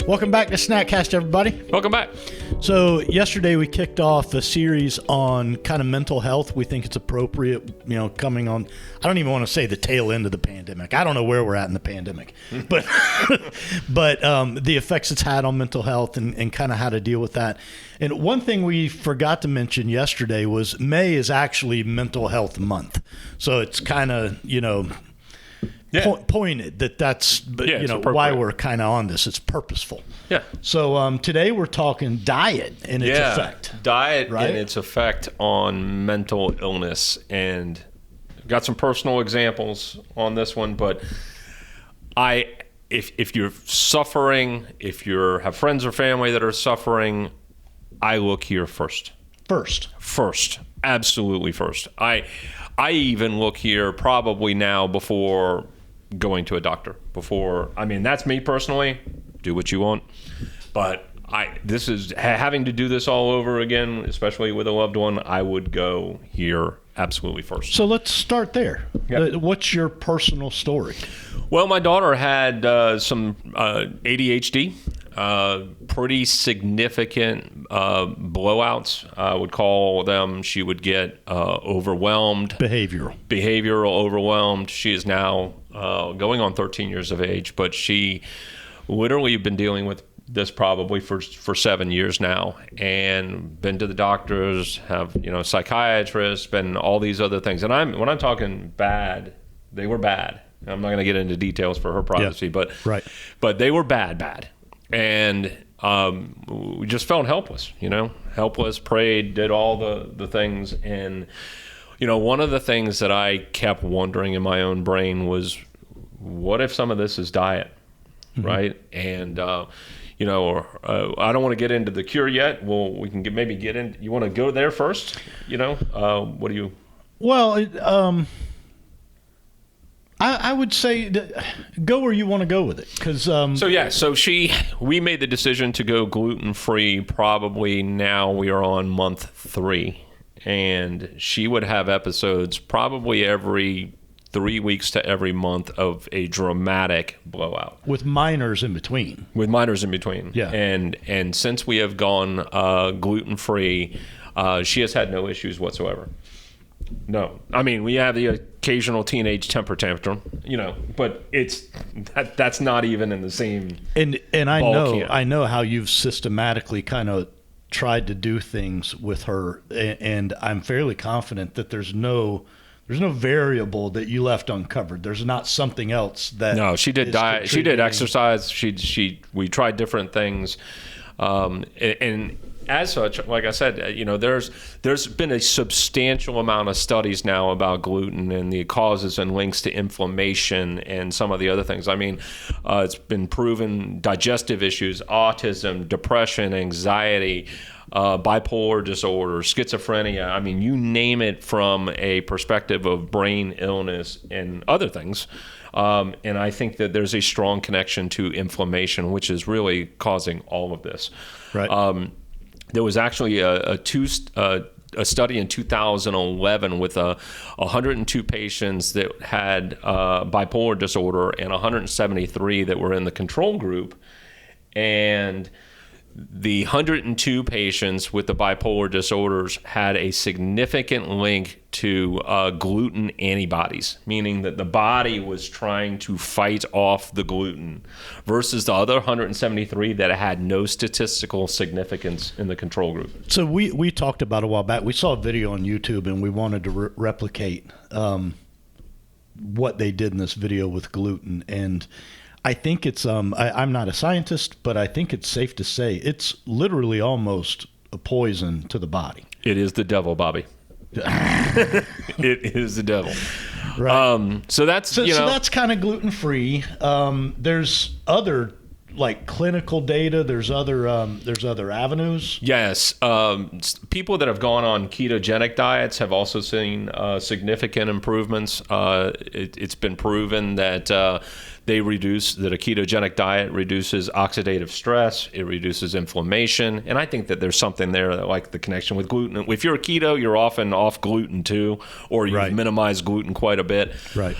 Welcome back to Snackcast, everybody. Welcome back. So yesterday we kicked off a series on kind of mental health. We think it's appropriate, coming on, I don't even want to say the tail end of the pandemic. I don't know where we're at in the pandemic, but the effects it's had on mental health and kind of how to deal with that. And one thing we forgot to mention yesterday was May is actually Mental Health Month. So it's kind of, pointed that's why we're kind of on this. It's purposeful. Yeah. So today we're talking diet and its effect. Diet and its effect on mental illness, and got some personal examples on this one. But if you're suffering, if you have friends or family that are suffering, I look here first. First, absolutely first. I even look here probably now before going to a doctor. That's me personally. Do what you want. But this is having to do this all over again, especially with a loved one. I would go here absolutely first. So let's start there. Yep. What's your personal story? Well, my daughter had some ADHD. Pretty significant blowouts, I would call them. She would get overwhelmed. Behavioral overwhelmed. She is now going on 13 years of age, but she literally been dealing with this probably for 7 years now, and been to the doctors, have psychiatrists, been all these other things. And when I'm talking bad, they were bad. I'm not going to get into details for her privacy, but they were bad. And we just felt helpless, prayed, did all the things. And, one of the things that I kept wondering in my own brain was, what if some of this is diet, right? And, I don't want to get into the cure yet. Well, we can maybe get in. You want to go there first? What do you? Well, I would say go where you want to go with it, because So we made the decision to go gluten-free. Probably now we are on month 3, and she would have episodes probably every 3 weeks to every month of a dramatic blowout with minors in between. Yeah. And since we have gone gluten-free, she has had no issues whatsoever. No, we have the occasional teenage temper tantrum, but that's not even in the same. And I know how you've systematically kind of tried to do things with her, and I'm fairly confident that there's no variable that you left uncovered. There's not something else that. No, she did diet. She did exercise. We tried different things, and as such, like I said, there's been a substantial amount of studies now about gluten and the causes and links to inflammation and some of the other things. It's been proven digestive issues, autism, depression, anxiety, bipolar disorder, schizophrenia. You name it, from a perspective of brain illness and other things. And I think that there's a strong connection to inflammation, which is really causing all of this. Right. There was actually a study in 2011 with 102 patients that had bipolar disorder and 173 that were in the control group. And the 102 patients with the bipolar disorders had a significant link to gluten antibodies, meaning that the body was trying to fight off the gluten, versus the other 173 that had no statistical significance in the control group. So we talked about a while back. We saw a video on YouTube, and we wanted to replicate what they did in this video with gluten. And I think it's I'm not a scientist, but I think it's safe to say it's literally almost a poison to the body. It is the devil, Bobby. It is the devil. Right. So that's kind of gluten free. There's other clinical data. There's other avenues. Yes. People that have gone on ketogenic diets have also seen significant improvements. It's been proven that that a ketogenic diet reduces oxidative stress, it reduces inflammation, and I think that there's something there that, like the connection with gluten. If you're a keto, you're often off gluten too, or you've minimized gluten quite a bit. Right.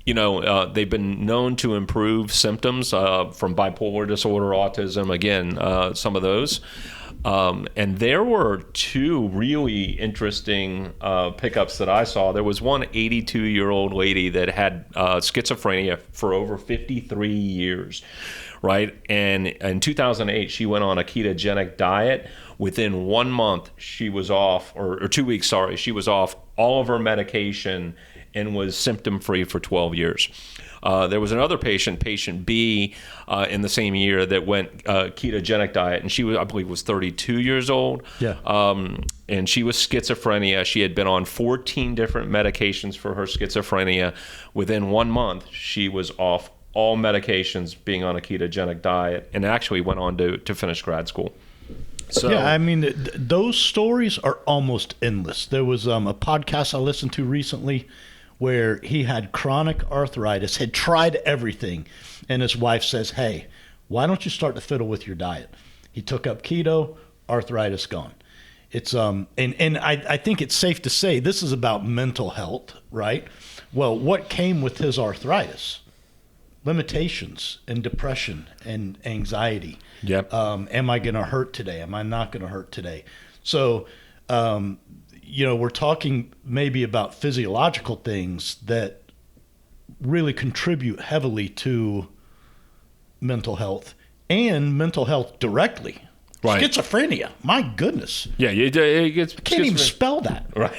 they've been known to improve symptoms from bipolar disorder, autism, again, some of those. And there were two really interesting pickups that I saw. There was one 82-year-old lady that had schizophrenia for over 53 years, right? And in 2008, she went on a ketogenic diet. Within 1 month, she was off, or 2 weeks, sorry, she was off all of her medication and was symptom-free for 12 years. There was another patient B, in the same year that went ketogenic diet, and she was, I believe, was 32 years old. Yeah. And she was schizophrenia. She had been on 14 different medications for her schizophrenia. Within 1 month, she was off all medications, being on a ketogenic diet, and actually went on to finish grad school. So, yeah, I mean, those stories are almost endless. There was a podcast I listened to recently where he had chronic arthritis, had tried everything, and his wife says, hey, why don't you start to fiddle with your diet? He took up keto, arthritis gone. It's and I think it's safe to say this is about mental health, right? Well, what came with his arthritis? Limitations and depression and anxiety. Yep. Am I going to hurt today? Am I not going to hurt today? So, we're talking maybe about physiological things that really contribute heavily to mental health and mental health directly. Right. Schizophrenia, my goodness. Yeah, it gets. I can't even spell that. Right,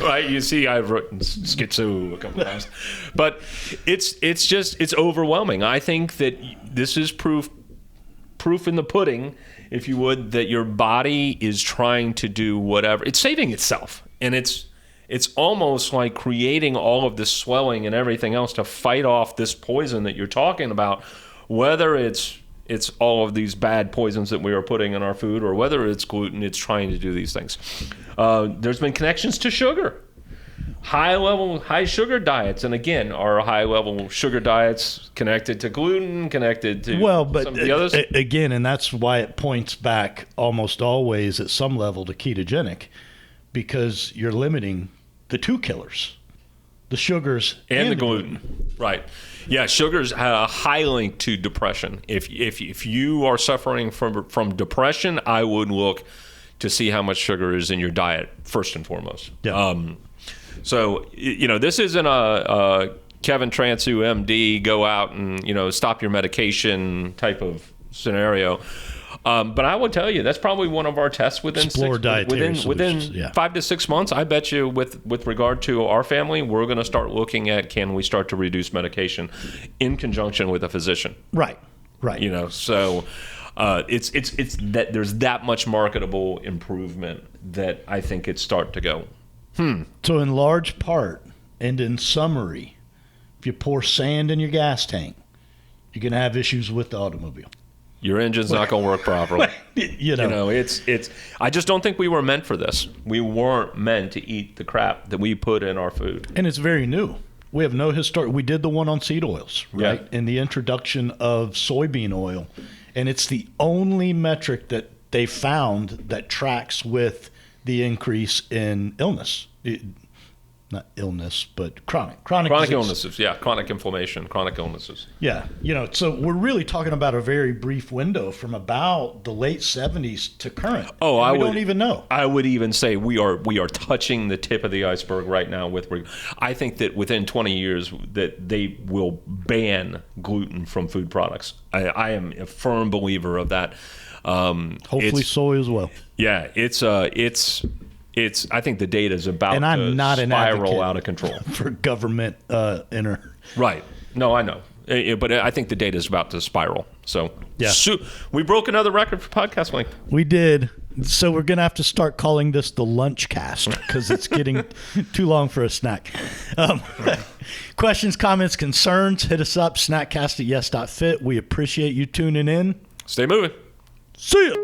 right. You see, I've written schizo a couple times, but it's overwhelming. I think that this is proof in the pudding, if you would, that your body is trying to do whatever. It's saving itself, and it's almost like creating all of this swelling and everything else to fight off this poison that you're talking about, whether it's all of these bad poisons that we are putting in our food, or whether it's gluten. It's trying to do these things. There's been connections to sugar. High sugar diets, and again, are high level sugar diets connected to gluten, connected to some of the others? Again, and that's why it points back almost always at some level to ketogenic, because you're limiting the two killers, the sugars and the gluten. Right. Yeah, sugar's a high link to depression. If you are suffering from depression, I would look to see how much sugar is in your diet first and foremost. Yeah. So, this isn't a Kevin Transu, MD, go out and, stop your medication type of scenario. But I would tell you, that's probably one of our tests within 5 to 6 months. I bet you with regard to our family, we're going to start looking at, can we start to reduce medication in conjunction with a physician? Right. So it's that there's that much marketable improvement that I think it's start to go. So in large part, and in summary, if you pour sand in your gas tank, you're going to have issues with the automobile. Your engine's not going to work properly. It's. I just don't think we were meant for this. We weren't meant to eat the crap that we put in our food. And it's very new. We have no history. We did the one on seed oils, right? Yeah. And the introduction of soybean oil. And it's the only metric that they found that tracks with the increase in illness. Not illness, but chronic illnesses. Yeah, chronic inflammation, chronic illnesses. Yeah, so we're really talking about a very brief window from about the late 70s to current. Oh, we don't even know. I would even say we are touching the tip of the iceberg right now. I think that within 20 years that they will ban gluten from food products. I am a firm believer of that. Hopefully soy as well. Yeah, I think the data is about to spiral out of control for government Right. No, I know, but I think the data is about to spiral. So yeah, we broke another record for podcast length. We did. So we're gonna have to start calling this the lunch cast because it's getting too long for a snack. Questions, comments, concerns? Hit us up. Snackcast@yes.fit. We appreciate you tuning in. Stay moving. See ya.